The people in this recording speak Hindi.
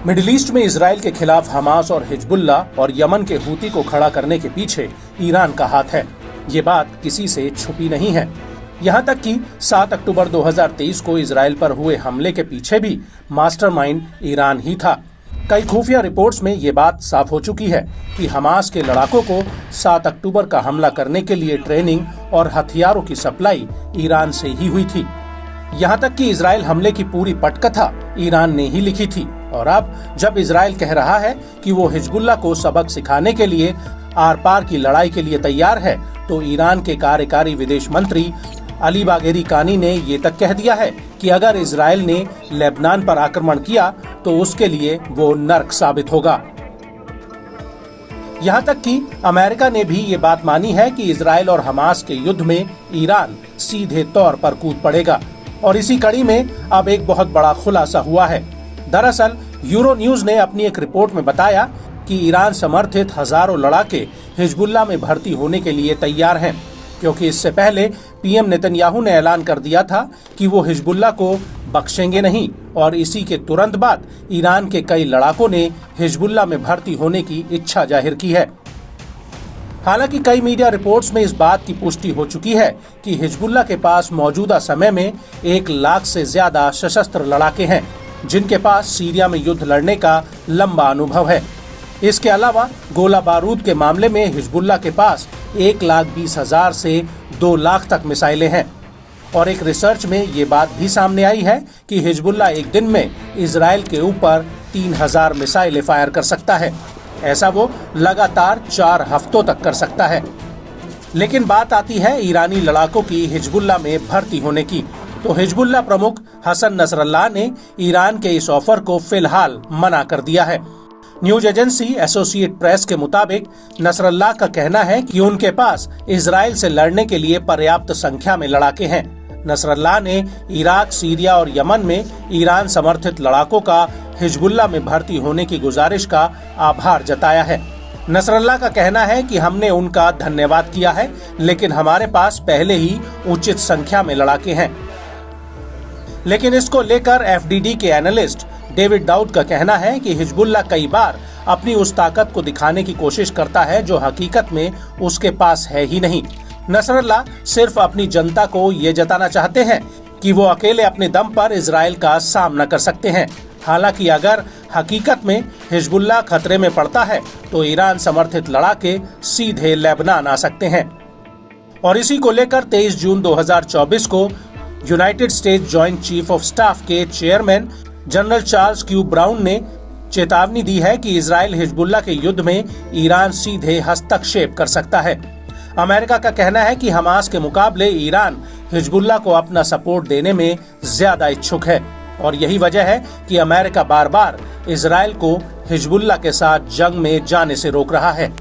मिडिल ईस्ट में इजराइल के खिलाफ हमास और हिजबुल्लाह और यमन के हूती को खड़ा करने के पीछे ईरान का हाथ है। ये बात किसी से छुपी नहीं है। यहाँ तक कि 7 अक्टूबर 2023 को इजराइल पर हुए हमले के पीछे भी मास्टरमाइंड ईरान ही था। कई खुफिया रिपोर्ट्स में ये बात साफ हो चुकी है कि हमास के लड़ाकों को 7 अक्टूबर का हमला करने के लिए ट्रेनिंग और हथियारों की सप्लाई ईरान से ही हुई थी। यहाँ तक कि इजराइल हमले की पूरी पटकथा ईरान ने ही लिखी थी। और अब जब इजराइल कह रहा है कि वो हिजबुल्लाह को सबक सिखाने के लिए आर पार की लड़ाई के लिए तैयार है, तो ईरान के कार्यकारी विदेश मंत्री अली बाघेरी कानी ने ये तक कह दिया है कि अगर इजराइल ने लेबनान पर आक्रमण किया तो उसके लिए वो नर्क साबित होगा। यहाँ तक कि अमेरिका ने भी ये बात मानी है कि इजराइल और हमास के युद्ध में ईरान सीधे तौर पर कूद पड़ेगा। और इसी कड़ी में अब एक बहुत बड़ा खुलासा हुआ है। दरअसल यूरो न्यूज ने अपनी एक रिपोर्ट में बताया कि ईरान समर्थित हजारों लड़ाके हिजबुल्लाह में भर्ती होने के लिए तैयार हैं, क्योंकि इससे पहले पीएम नेतन्याहू ने ऐलान कर दिया था कि वो हिजबुल्लाह को बख्शेंगे नहीं। और इसी के तुरंत बाद ईरान के कई लड़ाकों ने हिजबुल्लाह में भर्ती होने की इच्छा जाहिर की है। हालांकि कई मीडिया रिपोर्ट्स में इस बात की पुष्टि हो चुकी है कि हिजबुल्लाह के पास मौजूदा समय में 1 लाख से ज्यादा सशस्त्र लड़ाके हैं, जिनके पास सीरिया में युद्ध लड़ने का लंबा अनुभव है। इसके अलावा गोला बारूद के मामले में हिजबुल्लाह के पास 1,20,000 से 2 लाख तक मिसाइलें हैं। और एक रिसर्च में ये बात भी सामने आई है कि हिजबुल्लाह एक दिन में इजराइल के ऊपर 3,000 मिसाइलें फायर कर सकता है। ऐसा वो लगातार 4 हफ्तों तक कर सकता है। लेकिन बात आती है ईरानी लड़ाकों की हिजबुल्लाह में भर्ती होने की, तो हिजबुल्लाह प्रमुख हसन नसरल्लाह ने ईरान के इस ऑफर को फिलहाल मना कर दिया है। न्यूज एजेंसी एसोसिएट प्रेस के मुताबिक नसरल्लाह का कहना है कि उनके पास इजराइल से लड़ने के लिए पर्याप्त संख्या में लड़ाके हैं। नसरल्लाह ने इराक, सीरिया और यमन में ईरान समर्थित लड़ाकों का हिजबुल्लाह में भर्ती होने की गुजारिश का आभार जताया है। नसरल्लाह का कहना है कि हमने उनका धन्यवाद किया है, लेकिन हमारे पास पहले ही उचित संख्या में लड़ाके हैं। लेकिन इसको लेकर एफडीडी के एनालिस्ट डेविड दाऊद का कहना है कि हिजबुल्लाह कई बार अपनी उस ताकत को दिखाने की कोशिश करता है जो हकीकत में उसके पास है ही नहीं। नसरल्लाह सिर्फ अपनी जनता को ये जताना चाहते हैं कि वो अकेले अपने दम पर इजराइल का सामना कर सकते हैं। हालांकि अगर हकीकत में हिजबुल्लाह खतरे में पड़ता है तो ईरान समर्थित लड़ाके सीधे लेबनान आ सकते हैं। और इसी को लेकर 23 जून 2024 को United States joint chief of staff के chairman general Charles Q Brown ने चेतावनी दी है कि इजराइल हिजबुल्लाह के युद्ध में ईरान सीधे हस्तक्षेप कर सकता है। अमेरिका का कहना है कि हमास के मुकाबले ईरान हिजबुल्लाह को अपना सपोर्ट देने में ज्यादा इच्छुक है। और यही वजह है कि अमेरिका बार बार इजराइल को हिजबुल्लाह के साथ जंग में जाने से रोक रहा है।